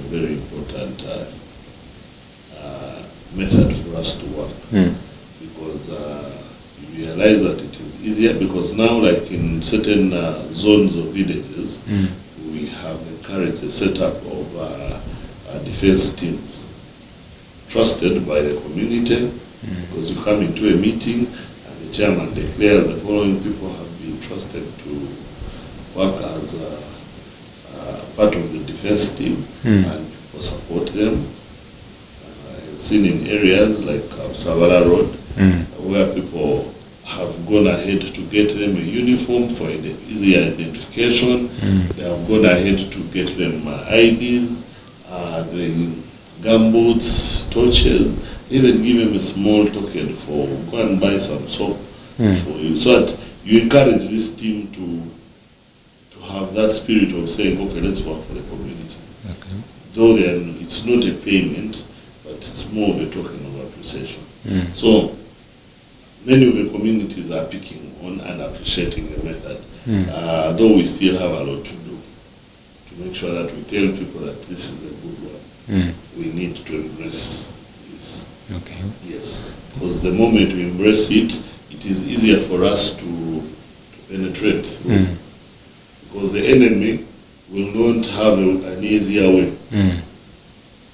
very important method for us to work, because you realize that it is easier, because now, like in certain zones of villages, we have encouraged the setup of defense teams trusted by the community, because you come into a meeting and the chairman declares the following people have been trusted to work as part of the defense team, and people support them. I've seen in areas like Savala Road, where people have gone ahead to get them a uniform for easier identification. They have gone ahead to get them IDs, the gumboots, torches, even give them a small token for go and buy some soap for you, so that you encourage this team to have that spirit of saying, okay, let's work for the community. Okay. Though then it's not a payment, but it's more of a token of appreciation. So many of the communities are picking on and appreciating the method, though we still have a lot to do to make sure that we tell people that this is a good one. We need to embrace this. Okay. Yes, because the moment we embrace it, it is easier for us to penetrate through. Because the enemy will not have an easier way.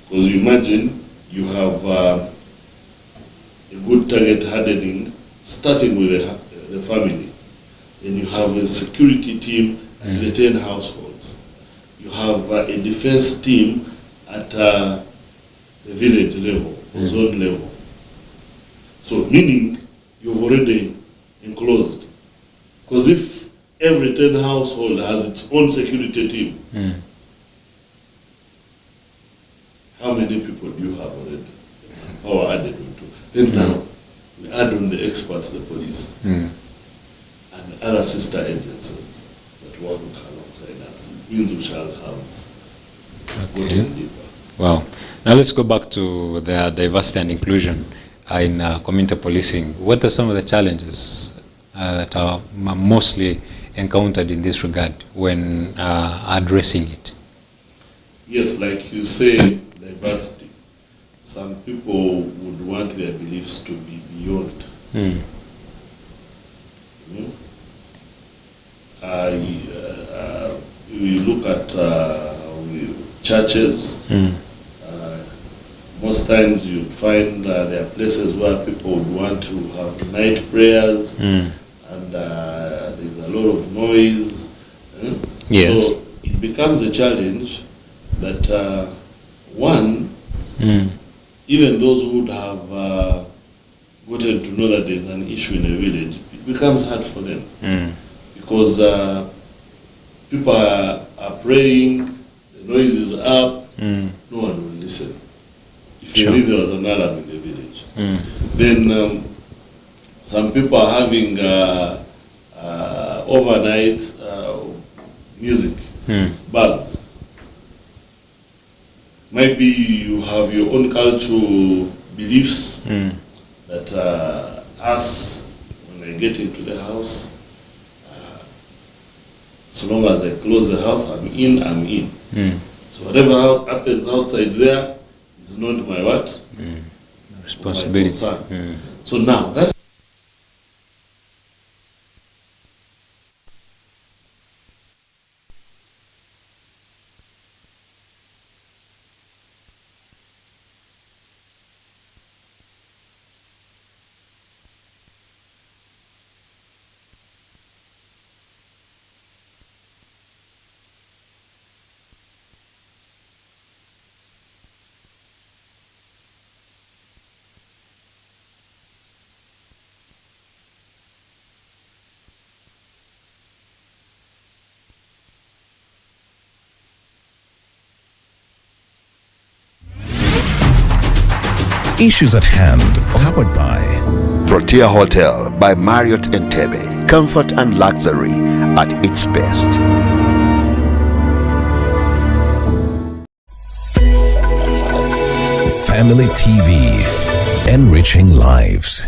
Because you imagine you have a good target hardening, starting with the family. Then you have a security team at the 10 households. You have a defense team at the village level, or zone level. So meaning you've already enclosed. Because if every 10 household has its own security team, how many people do you have already? Power added into. Then now, we add on the experts, the police, and other sister agencies that work alongside us. It means we shall have gotten deeper. Wow. Now let's go back to the diversity and inclusion in community policing. What are some of the challenges that are mostly encountered in this regard when addressing it? Yes, like you say, diversity. Some people would want their beliefs to be beyond. We look at churches. Most times you find there are places where people would want to have night prayers, and there's a lot of noise. Yes. So it becomes a challenge that even those who would have gotten to know that there's an issue in a village, it becomes hard for them. Because people are praying, the noise is up, no one will listen. If you believe there was an alarm in the village. Then some people are having overnight music, buzz. Maybe you have your own cultural beliefs that us, when I get into the house, so long as I close the house, I'm in. So whatever happens outside there is not my what? Responsibility. My concern. So now that Issues at hand, powered by Protea Hotel by Marriott Entebbe. Comfort and luxury at its best. Family TV, enriching lives.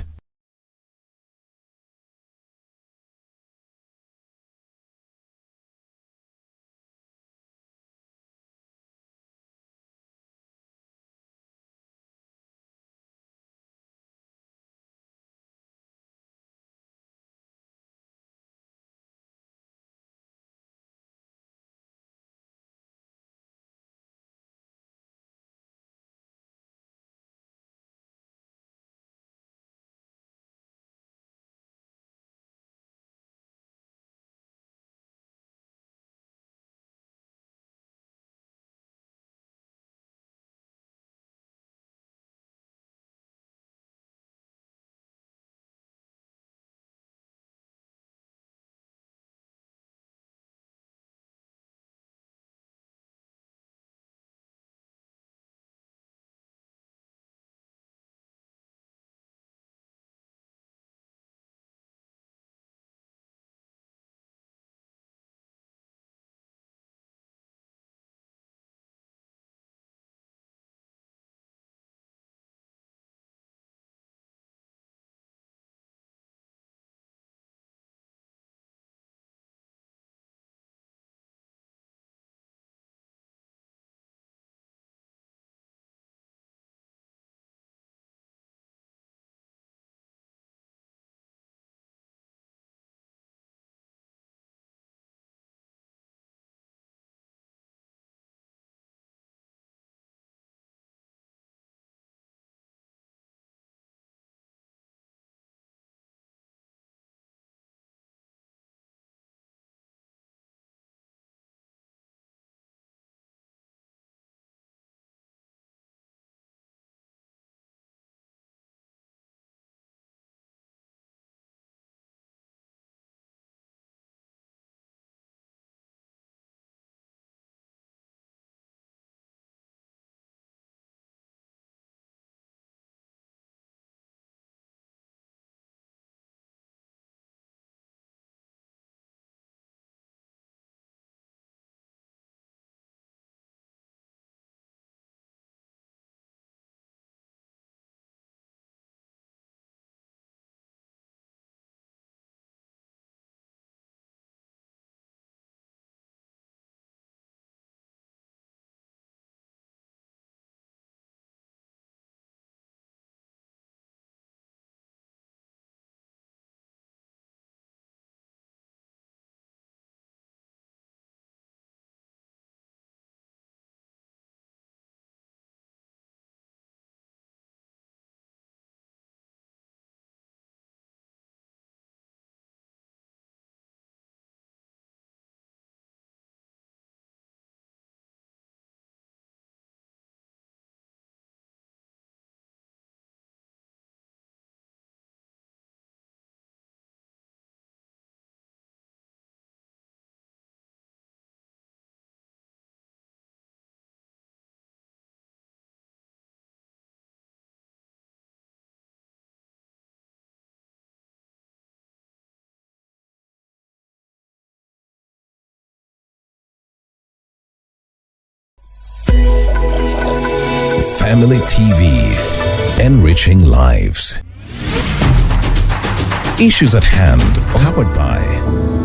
Family TV, enriching lives. Issues at hand, powered by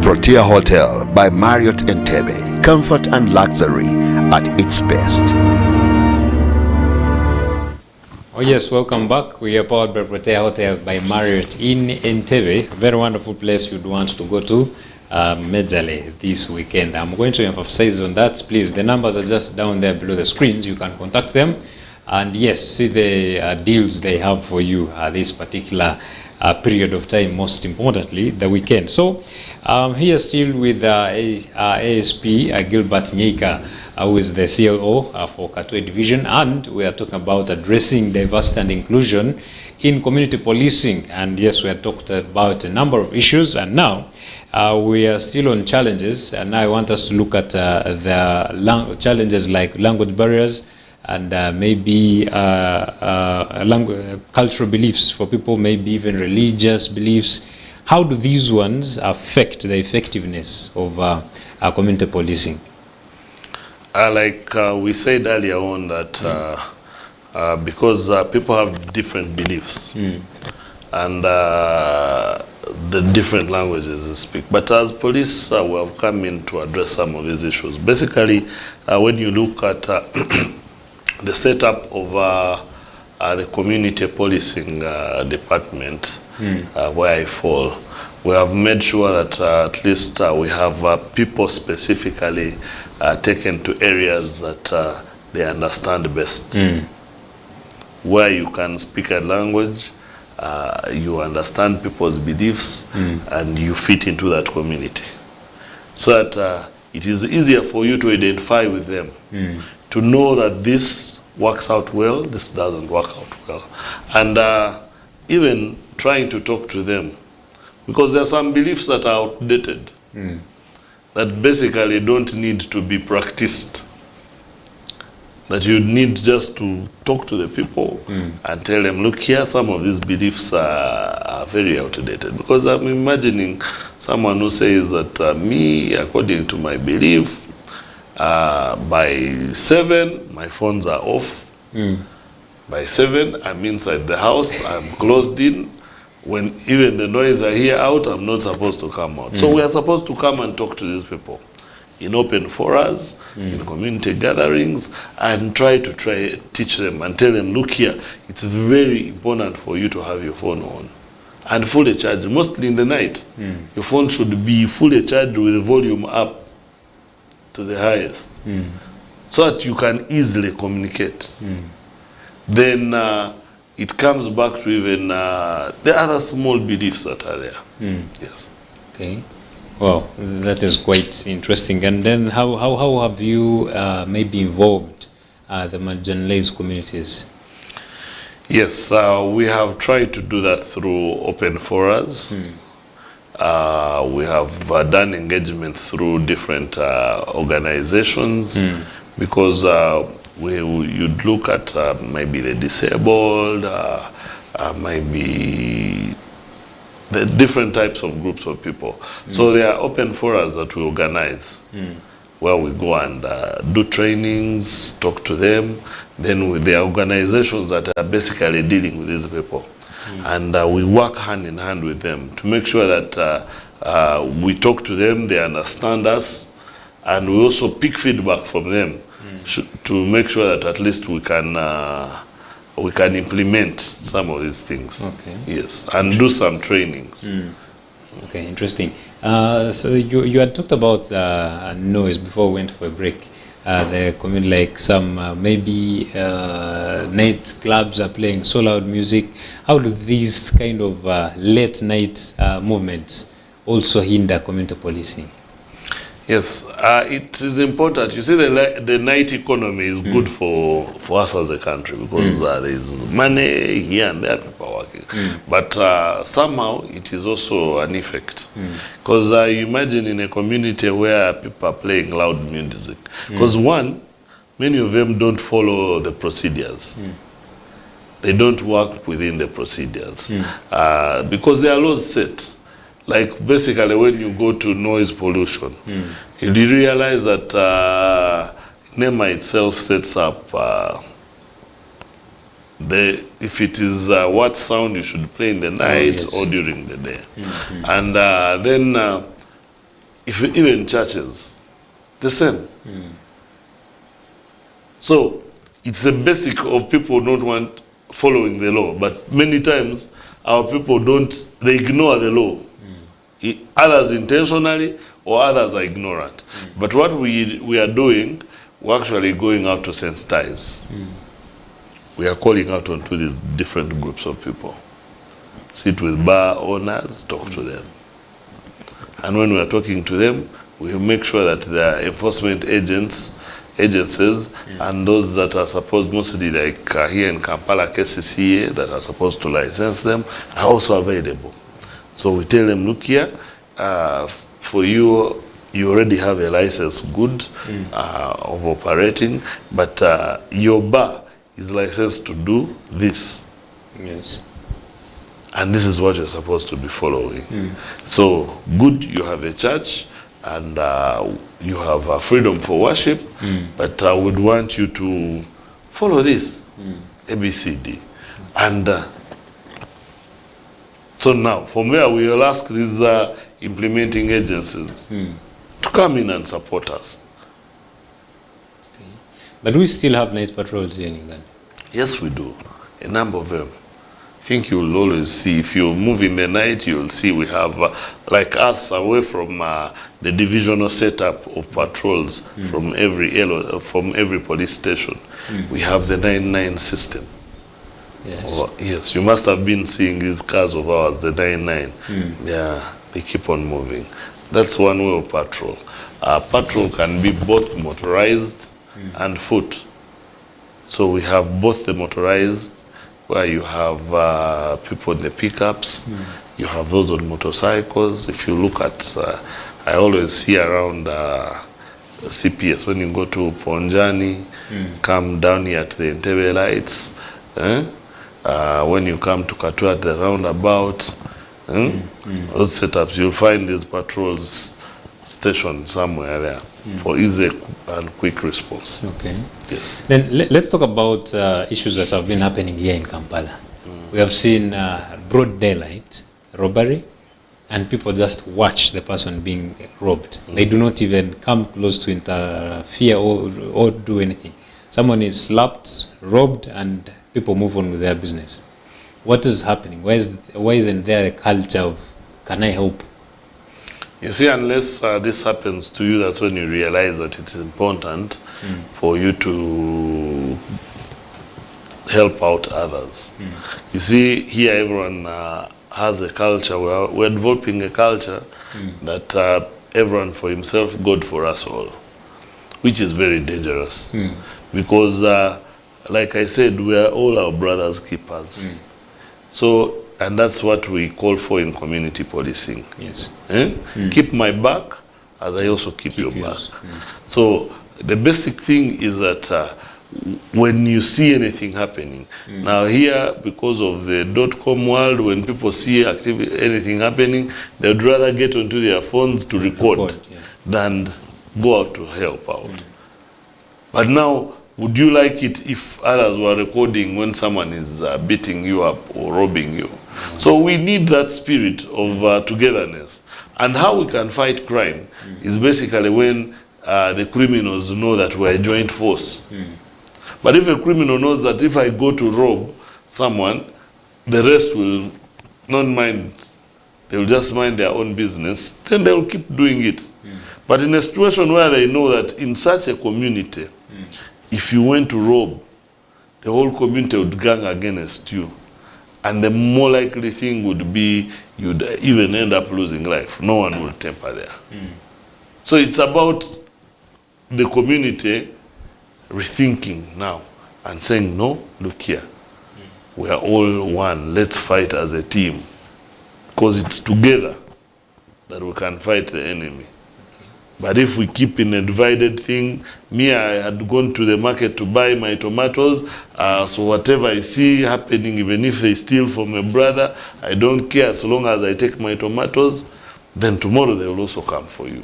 Protea Hotel by Marriott Entebbe. Comfort and luxury at its best. Oh yes, welcome back. We are powered by Protea Hotel by Marriott in Entebbe. Very wonderful place you'd want to go to majorly this weekend. I'm going to emphasize on that. Please, the numbers are just down there below the screens. You can contact them. And yes, see the deals they have for you this particular period of time, most importantly, the weekend. So here still with ASP Gilbert Nyika, who is the CLO for Katwe Division, and we are talking about addressing diversity and inclusion in community policing. And yes, we have talked about a number of issues, and now we are still on challenges, and now I want us to look at the challenges like language barriers, and maybe cultural beliefs for people, maybe even religious beliefs. How do these ones affect the effectiveness of community policing? Like we said earlier on that because people have different beliefs and the different languages they speak. But as police, we have come in to address some of these issues. Basically, when you look at the setup of the community policing department, where I fall, we have made sure that at least we have people specifically taken to areas that they understand best. Where you can speak a language, you understand people's beliefs, and you fit into that community. So that it is easier for you to identify with them, to know that this works out well, this doesn't work out well. And even trying to talk to them, because there are some beliefs that are outdated, that basically don't need to be practiced. That you need just to talk to the people and tell them, look here, some of these beliefs are very outdated. Because I'm imagining someone who says that me, according to my belief, by 7, my phones are off. By 7, I'm inside the house, I'm closed in. When even the noise I hear out, I'm not supposed to come out. So we are supposed to come and talk to these people in open forums, in community gatherings, and try to teach them and tell them, look here, it's very important for you to have your phone on and fully charged, mostly in the night. Your phone should be fully charged with the volume up to the highest, so that you can easily communicate. Then it comes back to even the other small beliefs that are there. Yes. Okay. Well, that is quite interesting. And then how have you maybe involved the marginalized communities? Yes, we have tried to do that through open forums. We have done engagements through different organizations, because you'd look at maybe the disabled, maybe the different types of groups of people. So there are open forums that we organize, where we go and do trainings, talk to them, then with the organizations that are basically dealing with these people. And we work hand in hand with them to make sure that we talk to them, they understand us, and we also pick feedback from them to make sure that at least we can implement some of these things. Okay. Yes, and do some trainings. Okay, interesting. So you had talked about the noise before we went for a break. The community, like some maybe night clubs are playing so loud music. How do these kind of late night movements also hinder community policing? Yes, it is important. You see, the night economy is good for us as a country, because there is money here and there, people are working. But somehow it is also an effect. Because you imagine in a community where people are playing loud music. Because many of them don't follow the procedures. They don't work within the procedures. Because there are laws set. Like basically when you go to noise pollution, you realize that NEMA itself sets up if it is what sound you should play in the night or during the day. And then even churches, the same. So it's a basic of people don't want following the law, but many times our people they ignore the law. Others intentionally or others are ignorant. But what we are doing, we're actually going out to sensitize. We are calling out onto these different groups of people. Sit with bar owners, talk to them. And when we are talking to them, we make sure that the enforcement agencies and those that are supposed, mostly like here in Kampala, KCCA, that are supposed to license them, are also available. So we tell them, look here, for you already have a license good of operating, but your bar is licensed to do this. Yes. And this is what you're supposed to be following. So good, you have a church and you have freedom for worship, but I would want you to follow this, ABCD. And so now, from there, we will ask these implementing agencies to come in and support us. Okay. But we still have night patrols here in Uganda. Yes, we do. A number of them. I think you'll always see, if you move in the night, you'll see we have, like us, away from the divisional setup of patrols from every police station. We have the 9-9 system. Yes. Yes, you must have been seeing these cars of ours, the 9-9. Yeah, they keep on moving. That's one way of patrol. Patrol can be both motorized and foot. So we have both the motorized, where you have people in the pickups, you have those on motorcycles. If you look at, I always see around CPS, when you go to Ponjani, come down here at the Entebbe lights, when you come to Katwa at the roundabout, those setups, you'll find these patrols stationed somewhere there for easy and quick response. Okay. Yes. Then let's talk about issues that have been happening here in Kampala. We have seen broad daylight robbery, and people just watch the person being robbed. They do not even come close to interfere or do anything. Someone is slapped, robbed, and people move on with their business. What is happening? Why isn't there a culture of, can I help? You see, unless this happens to you, that's when you realize that it's important for you to help out others. You see, here everyone has a culture. We're developing a culture that everyone for himself, God for us all, which is very dangerous. Because, like I said, we are all our brothers' keepers. So, and that's what we call for in community policing. Yes. Keep my back as I also keep your back. So the basic thing is that when you see anything happening, now here, because of the .com world, when people see anything happening, they'd rather get onto their phones to record than go out to help out. But now, would you like it if others were recording when someone is beating you up or robbing you? So we need that spirit of togetherness. And how we can fight crime is basically when the criminals know that we're a joint force. But if a criminal knows that if I go to rob someone, the rest will not mind. They will just mind their own business. Then they will keep doing it. But in a situation where they know that in such a community, if you went to rob, the whole community would gang against you. And the more likely thing would be you'd even end up losing life. No one will temper there. So it's about the community rethinking now and saying, no, look here. We are all one. Let's fight as a team. Because it's together that we can fight the enemy. But if we keep in a divided thing, me, I had gone to the market to buy my tomatoes, so whatever I see happening, even if they steal from a brother, I don't care as long as I take my tomatoes, then tomorrow they will also come for you.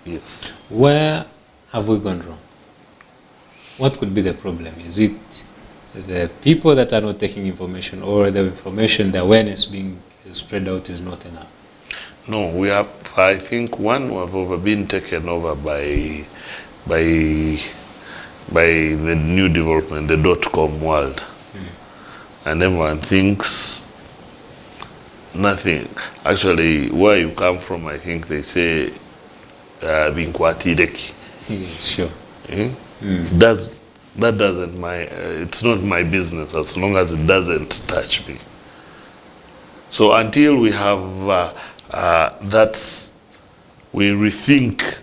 Yes. Where have we gone wrong? What could be the problem? Is it the people that are not taking information, or the information, the awareness being spread out is not enough? No, we have, I think, we have been taken over by the new development, the .com world. And everyone thinks nothing. Actually, where you come from, I think they say, Binkwatireki. Sure. That doesn't it's not my business as long as it doesn't touch me. So until we have we rethink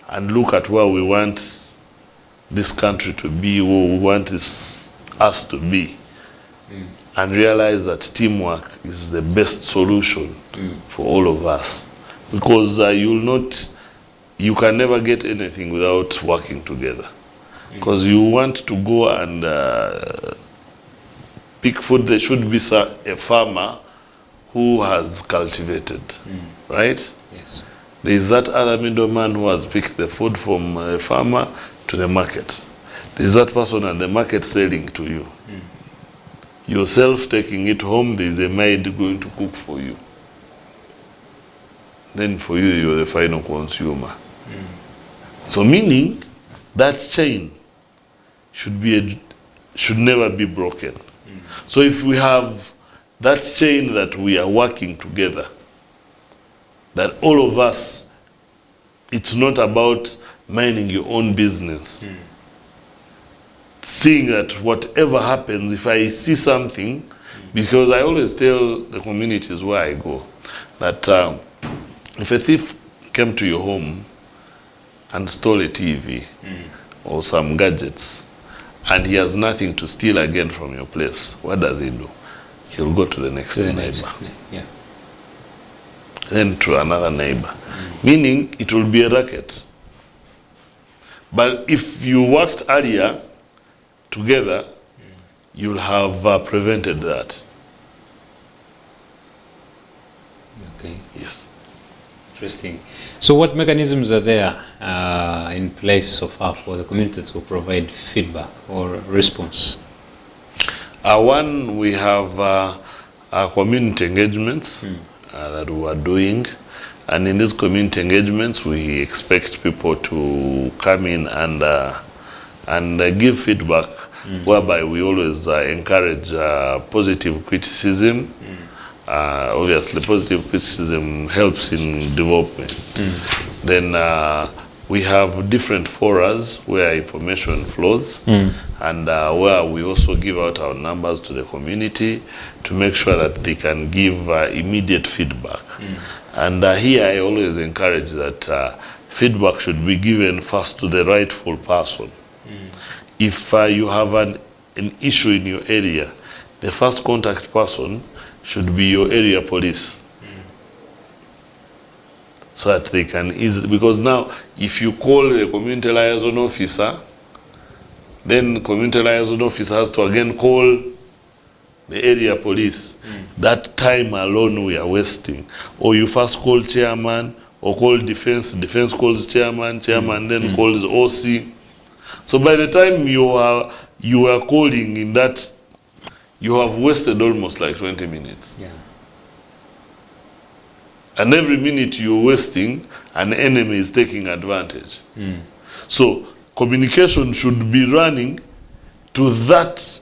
and look at where we want this country to be, where we want us to be, and realize that teamwork is the best solution for all of us. Because you can never get anything without working together. Because you want to go and pick food, there should be a farmer who has cultivated, right? Yes. There is that other middleman who has picked the food from a farmer to the market. There is that person at the market selling to you. Yourself taking it home, there is a maid going to cook for you. Then for you, you're the final consumer. So meaning that chain should never be broken. So if we have that chain that we are working together, that all of us, it's not about minding your own business. Seeing that whatever happens, if I see something, because I always tell the communities where I go, that if a thief came to your home and stole a TV or some gadgets, and he has nothing to steal again from your place, what does he do? He'll go to the next neighbor. Yeah. Then to another neighbor. Meaning it will be a racket. But if you worked earlier together, you'll have prevented that. Okay. Yes. Interesting. So what mechanisms are there in place so far for the community to provide feedback or response? One, we have community engagements that we are doing. And in these community engagements, we expect people to come in and give feedback, whereby we always encourage positive criticism. Obviously, positive criticism helps in development. Then we have different forums where information flows, and where we also give out our numbers to the community to make sure that they can give immediate feedback. And here I always encourage that feedback should be given first to the rightful person. If you have an issue in your area, the first contact person should be your area police. So that they can easily, because now if you call the community liaison officer, then community liaison officer has to again call the area police. That time alone we are wasting. Or you first call chairman, or call defense calls chairman then calls OC. So by the time you are calling in that, you have wasted almost like 20 minutes. Yeah. And every minute you're wasting, an enemy is taking advantage. So communication should be running to that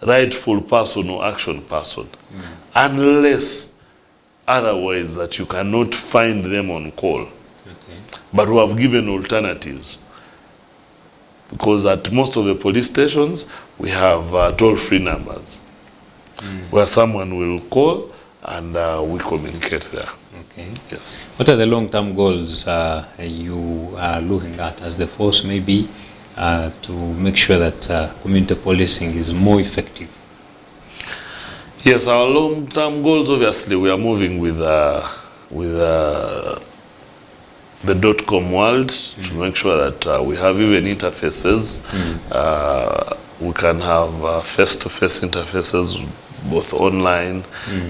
rightful person or action person, unless otherwise that you cannot find them on call. Okay. But we have given alternatives. Because at most of the police stations, we have toll-free numbers where someone will call and we communicate there. Okay. Yes. What are the long-term goals you are looking at as the force maybe to make sure that community policing is more effective? Yes, our long-term goals, obviously, we are moving with the .com world to make sure that we have even interfaces. We can have face-to-face interfaces, both online,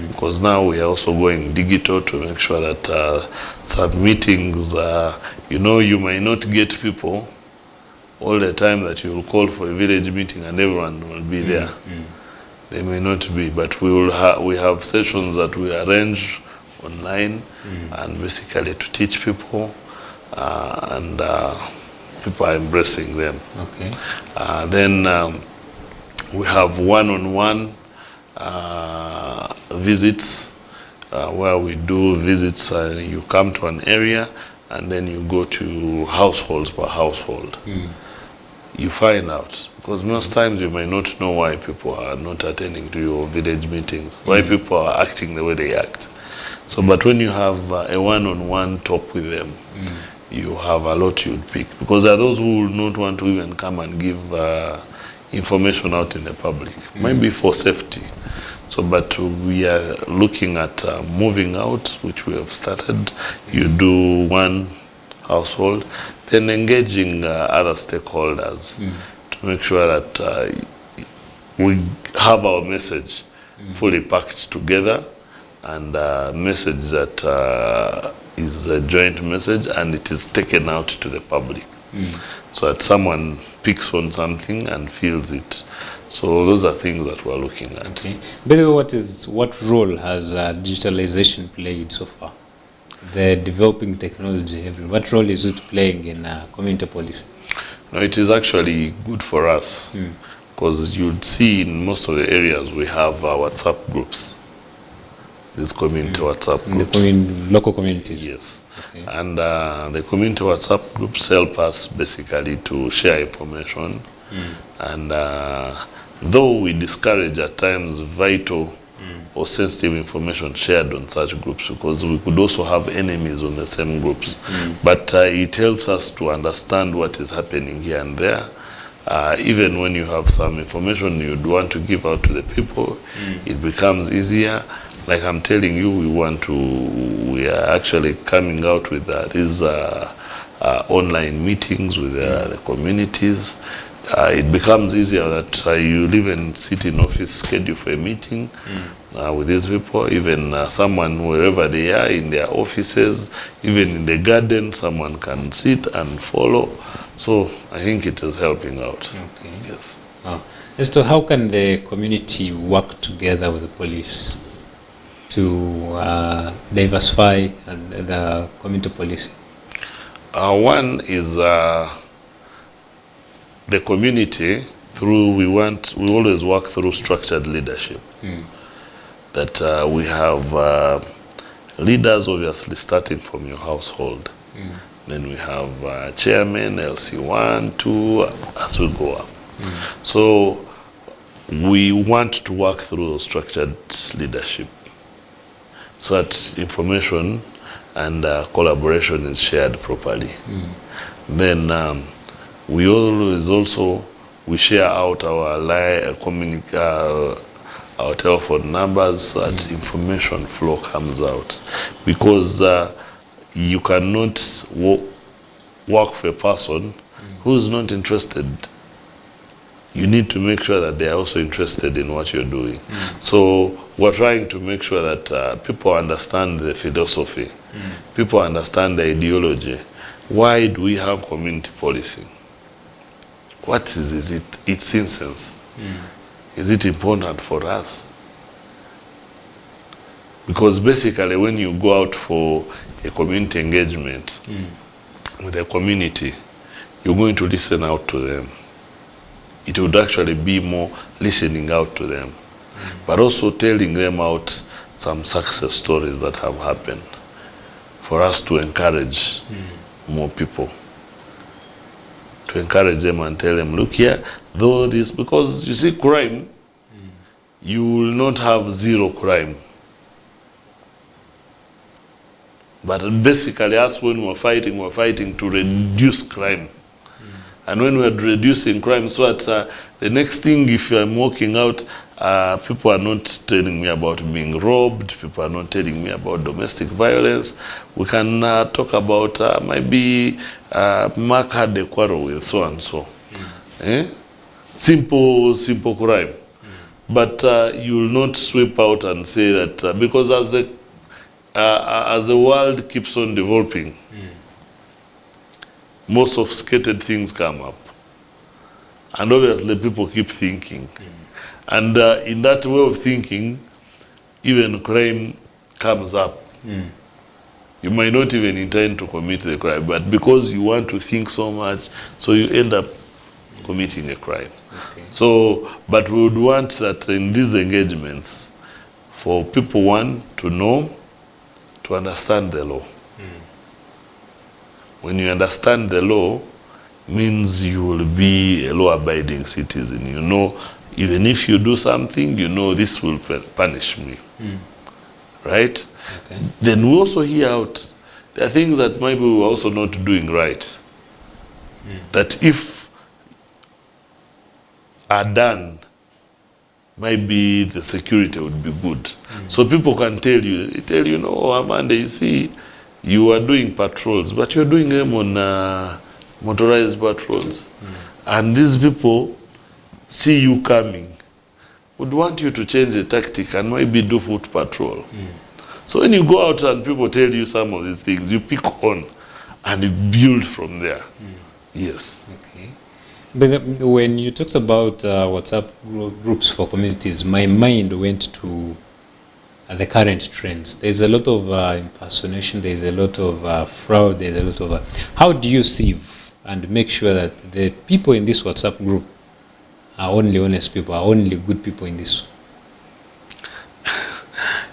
because now we are also going digital to make sure that some meetings, you might not get people all the time that you will call for a village meeting and everyone will be there. They may not be, but we have sessions that we arrange online and basically to teach people, and people are embracing them. Okay. Then we have one-on-one visits, where we do visits. You come to an area and then you go to households per household. You find out, because most times you may not know why people are not attending to your village meetings, why people are acting the way they act. So, but when you have a one-on-one talk with them, you have a lot you'd pick, because there are those who will not want to even come and give information out in the public, maybe for safety. So, but we are looking at moving out, which we have started. You do one household, then engaging other stakeholders to make sure that we have our message fully packed together, and a message that is a joint message, and it is taken out to the public. So that someone picks on something and feels it. So those are things that we're looking at. Okay. By the way, what role has digitalization played so far? The developing technology, what role is it playing in community policy? No, it is actually good for us, because you'd see in most of the areas we have WhatsApp groups. These community WhatsApp groups. The local communities? Yes. Okay. And the community WhatsApp groups help us basically to share information. And though we discourage at times vital or sensitive information shared on such groups, because we could also have enemies on the same groups. But it helps us to understand what is happening here and there. Even when you have some information you'd want to give out to the people, it becomes easier. Like I'm telling you, we are actually coming out with these online meetings with the communities. It becomes easier that you even sit in office, schedule for a meeting with these people, even someone wherever they are in their offices, even in the garden, someone can sit and follow. So I think it is helping out. Okay. Yes. As to how can the community work together with the police to diversify the community policy? One is the community, we always work through structured leadership. That we have leaders, obviously, starting from your household. Then we have chairman, LC1, 2, as we go up. So we want to work through structured leadership, so that information and collaboration is shared properly. Then we always we share out our telephone numbers, so that information flow comes out, because you cannot work for a person who is not interested. You need to make sure that they are also interested in what you're doing. So we're trying to make sure that people understand the philosophy, people understand the ideology. Why do we have community policing? What is it? Its essence. Is it important for us? Because basically when you go out for a community engagement with a community, you're going to listen out to them. It would actually be more listening out to them, but also telling them out some success stories that have happened for us to encourage more people. To encourage them and tell them, look here, though this, because you see crime, you will not have zero crime. But basically us, when we're fighting to reduce crime. And when we're reducing crime, so that the next thing, if I'm walking out, people are not telling me about being robbed, people are not telling me about domestic violence. We can talk about maybe Mark had a quarrel with so and so. Simple crime. But you will not sweep out and say that, because as the world keeps on developing, more sophisticated things come up. And obviously people keep thinking. And in that way of thinking, even crime comes up. You might not even intend to commit the crime, but because you want to think so much, so you end up committing a crime. Okay. So, but we would want that in these engagements, for people, one, to know, to understand the law. When you understand the law, means you will be a law-abiding citizen. You know, even if you do something, you know this will punish me. Right? Okay. Then we also hear out, there are things that maybe we're also not doing right. That if are done, maybe the security would be good. So people can tell you, no, Amanda, you see, you are doing patrols, but you're doing them on motorized patrols. And these people see you coming, would want you to change the tactic and maybe do foot patrol. So when you go out and people tell you some of these things, you pick on and you build from there. Yes. Okay. But when you talked about WhatsApp groups for communities, my mind went to the current trends. There's a lot of impersonation, there's a lot of fraud, there's a lot of... how do you sieve and make sure that the people in this WhatsApp group are only honest people, are only good people in this?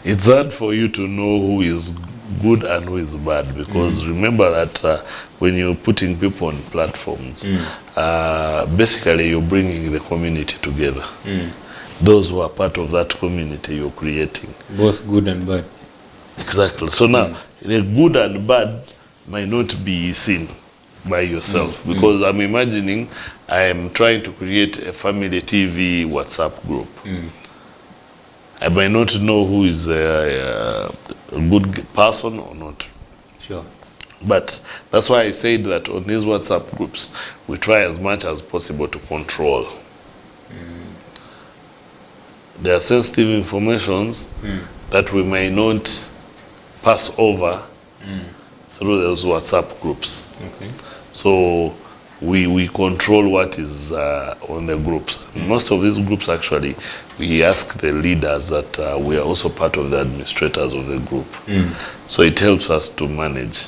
It's hard for you to know who is good and who is bad, because remember that when you're putting people on platforms, basically you're bringing the community together. Those who are part of that community you're creating. Both good and bad. Exactly. So now, the good and bad might not be seen by yourself, because I'm imagining I am trying to create a family TV WhatsApp group. I might not know who is a good person or not. Sure. But that's why I said that on these WhatsApp groups, we try as much as possible to control. There are sensitive informations that we may not pass over through those WhatsApp groups. Okay. So we control what is on the groups. Most of these groups, actually, we ask the leaders that we are also part of the administrators of the group. So it helps us to manage.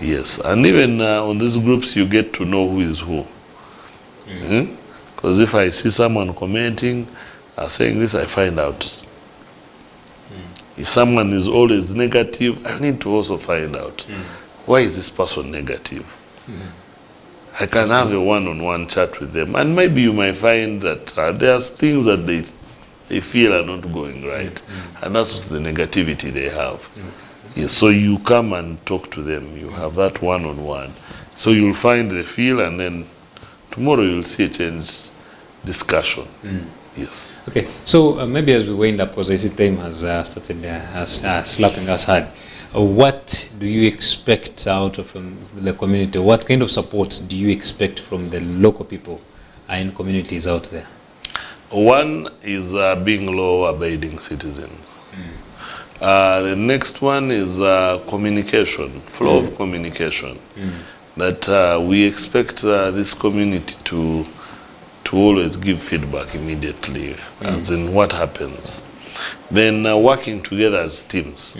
Yes, and even on these groups, you get to know who is who. Because if I see someone commenting, saying this, I find out. If someone is always negative, I need to also find out. Why is this person negative? I can have a one-on-one chat with them, and maybe you might find that there's things that they feel are not going right, and that's the negativity they have. Yes, so you come and talk to them. You have that one-on-one. So you'll find the feel, and then tomorrow you'll see a change discussion. Yes. Okay, so maybe as we wind up, because I see time has started slapping us hard, what do you expect out of the community? What kind of support do you expect from the local people in communities out there? One is being law-abiding citizens. The next one is communication, flow of communication. That we expect this community to always give feedback immediately, as in what happens. Then working together as teams.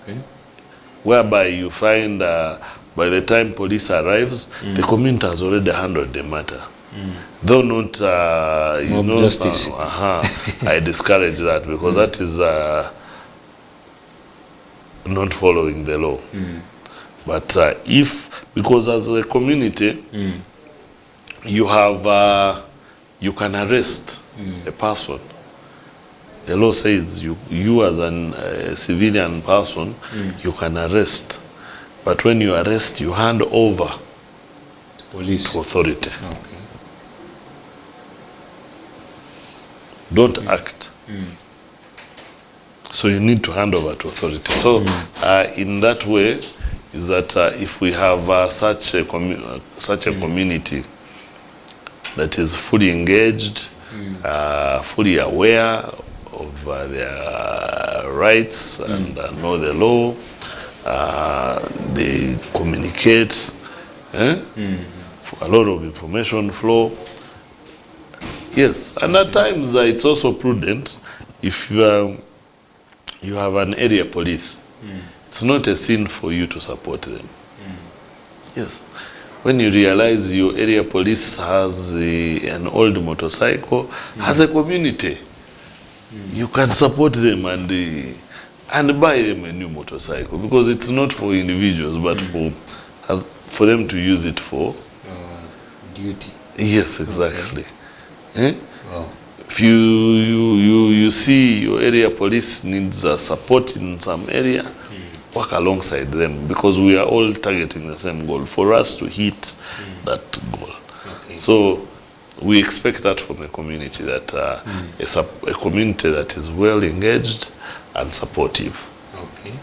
Okay. Whereby you find by the time police arrives, the community has already handled the matter. Though not, justice. I discourage that, because that is not following the law. But because as a community, you have, you can arrest a person. The law says you as a civilian person, you can arrest. But when you arrest, you hand over Police. to authority. Okay. Don't act. So you need to hand over to authority. So in that way, is that if we have such a community that is fully engaged, fully aware of their rights and know the law, they communicate a lot of information flow. Yes, and at times it's also prudent if you have an area police. It's not a sin for you to support them. Yes. When you realize your area police has an old motorcycle, has a community, you can support them and buy them a new motorcycle, because it's not for individuals, but for them to use it for duty. Yes, exactly. Okay. Wow. If you see your area police needs support in some area, work alongside them, because we are all targeting the same goal, for us to hit that goal. Okay. So we expect that from a community, that a community that is well engaged and supportive. Okay.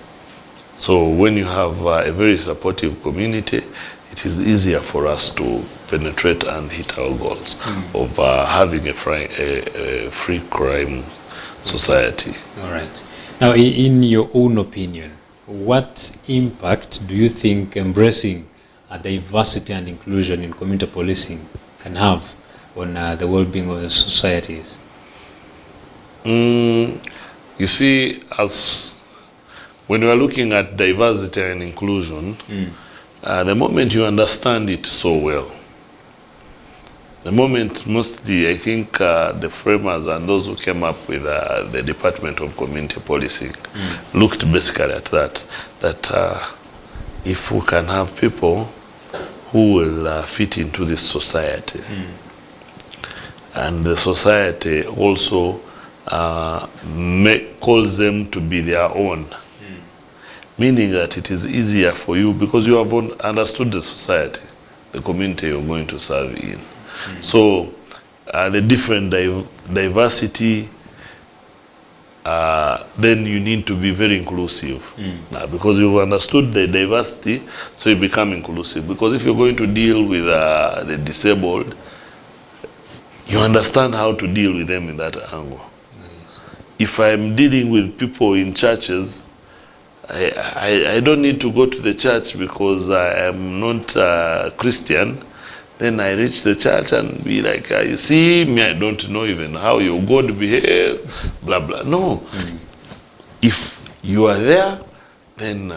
So when you have a very supportive community, it is easier for us to penetrate and hit our goals of having a free crime society. All right. Now, in your own opinion, what impact do you think embracing diversity and inclusion in community policing can have on the well-being of the societies? You see, when you are looking at diversity and inclusion, the moment you understand it so well, the moment mostly, I think the framers and those who came up with the Department of Community Policing looked basically at that if we can have people who will fit into this society, and the society also calls them to be their own, meaning that it is easier for you because you have understood the society, the community you're going to serve in. So the different diversity, then you need to be very inclusive, because you've understood the diversity, so you become inclusive. Because if you're going to deal with the disabled, you understand how to deal with them in that angle. If I'm dealing with people in churches, I don't need to go to the church because I am not Christian. Then I reach the church and be like, you see me, I don't know even how your God behaves, blah, blah. No. If you are there, then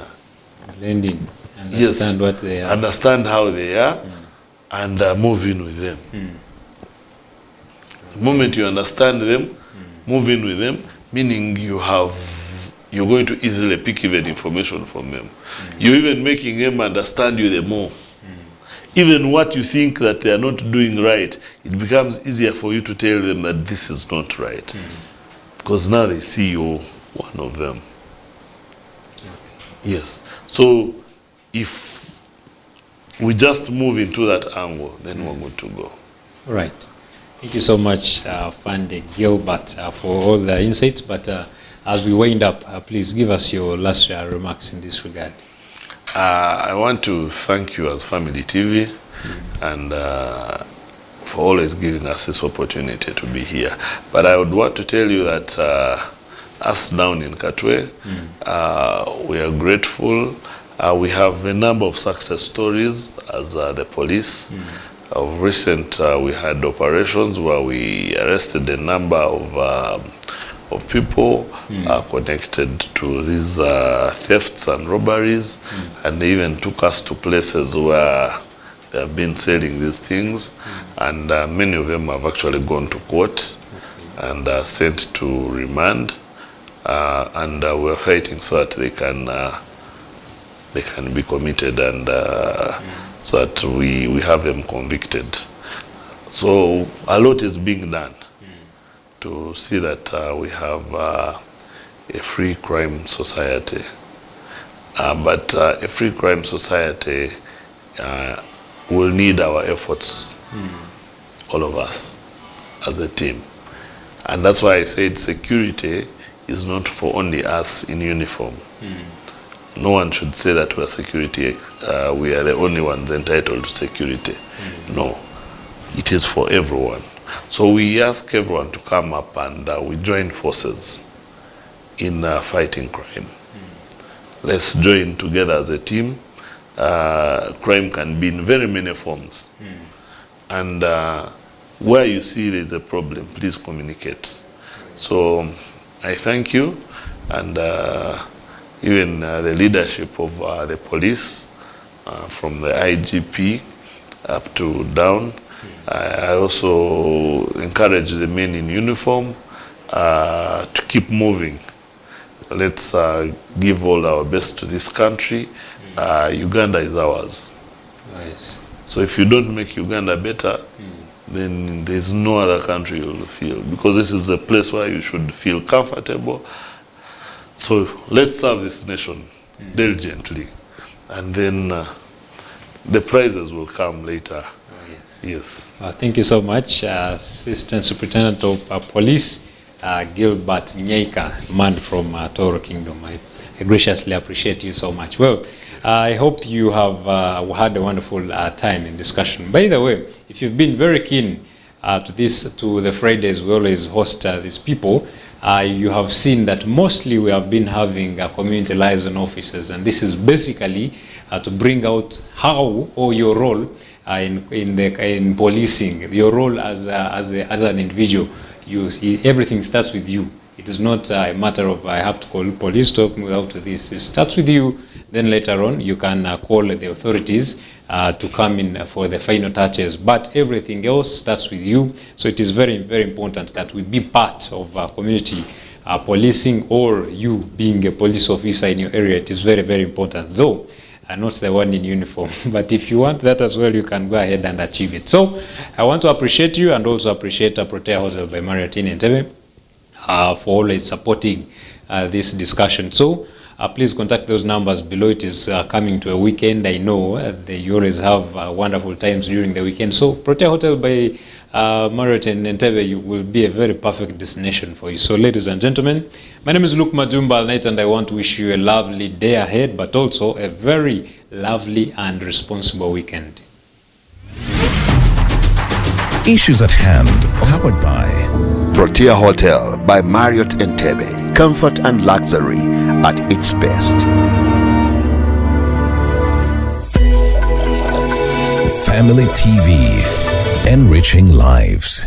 blend in, understand what they are. Understand how they are, and move in with them. The moment you understand them, move in with them, meaning you're going to easily pick even information from them. You're even making them understand you the more. Even what you think that they are not doing right, it becomes easier for you to tell them that this is not right. Because now they see you one of them. Yes. So if we just move into that angle, then we're going to go. All right. Thank you so much, Fande Gilbert, for all the insights. But as we wind up, please give us your last remarks in this regard. I want to thank you as Family TV and for always giving us this opportunity to be here. But I would want to tell you that us down in Katwe, we are grateful. We have a number of success stories as the police. Of recent, we had operations where we arrested a number of people connected to these thefts and robberies, and they even took us to places where they have been selling these things, and many of them have actually gone to court and sent to remand, and we're fighting so that they can be committed, and so that we have them convicted. So a lot is being done to see that we have a free crime society. But a free crime society will need our efforts, all of us, as a team. And that's why I said security is not for only us in uniform. No one should say that we are security, we are the only ones entitled to security. No, it is for everyone. So we ask everyone to come up and we join forces in fighting crime. Let's join together as a team crime can be in very many forms. And where you see there is a problem, please communicate. So I thank you, and even the leadership of the police, from the IGP up to down. I also encourage the men in uniform to keep moving. Let's give all our best to this country. Uganda is ours. Nice. So if you don't make Uganda better, then there's no other country you'll feel, because this is a place where you should feel comfortable. So let's serve this nation diligently, and then the prizes will come later. Yes. Thank you so much, Assistant Superintendent of Police, Gilbert Nyeika, man from Toro Kingdom. I graciously appreciate you so much. Well, I hope you have had a wonderful time in discussion. By the way, if you've been very keen to the Fridays we always host these people, you have seen that mostly we have been having community liaison officers, and this is basically to bring out how, or your role in policing, your role as an individual. Everything starts with you. It is not a matter of I have to call police to help me out with this. It starts with you. Then later on, you can call the authorities to come in for the final touches. But everything else starts with you. So it is very, very important that we be part of community policing, or you being a police officer in your area. It is very, very important, though not the one in uniform. But if you want that as well, you can go ahead and achieve it. So I want to appreciate you, and also appreciate Protea Hotel by Marriott in Entebbe for always supporting this discussion. So please contact those numbers below. It is coming to a weekend. I know you always have wonderful times during the weekend. So Protea Hotel by Marriott in Entebbe will be a very perfect destination for you. So ladies and gentlemen, my name is Luke Majumba Alnight, and I want to wish you a lovely day ahead, but also a very lovely and responsible weekend. Issues at hand, powered by Protea Hotel by Marriott Entebbe. Comfort and luxury at its best. Family TV, enriching lives.